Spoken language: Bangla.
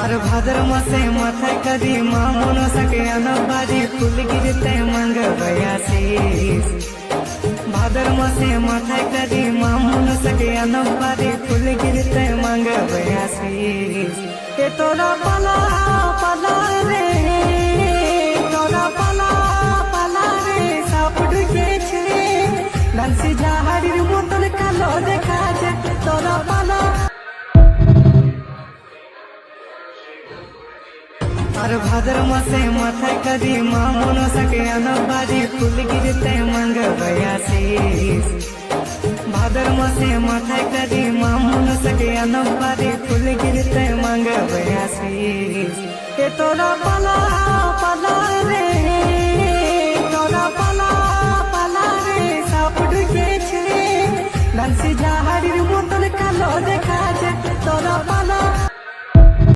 আর ভাদ্র মাসে মাথায় কাঁদি মা মনসাকে আনবাজি ফুল গিরতে মাঙ্গ বয়াসিস। ভাদ্র মাসে মাথায় কাঁদি মা মনসাকে আনবাজি ফুল গিরতে মাঙ্গ বয়াসিস। এ তোরা পালা পালা রে, তোরা পালা পালা রে, সাপ ঢুকেছে ডান্সি ঝাহাড়ির মতন কালো দেখাচ্ছে। তোরা পালা আর ভাদ্র মাসে মাথায় কাঁদি মা মনসাকে আনবাজি ফুল গিরতে মাঙ্গ বয়াসিস। ভাদ্র মাসে মাথায় কাঁদি মা মনসাকে আনবাজি ফুল গিরতে মাঙ্গ বয়াসিস। এ তোরা পালা পালা রে।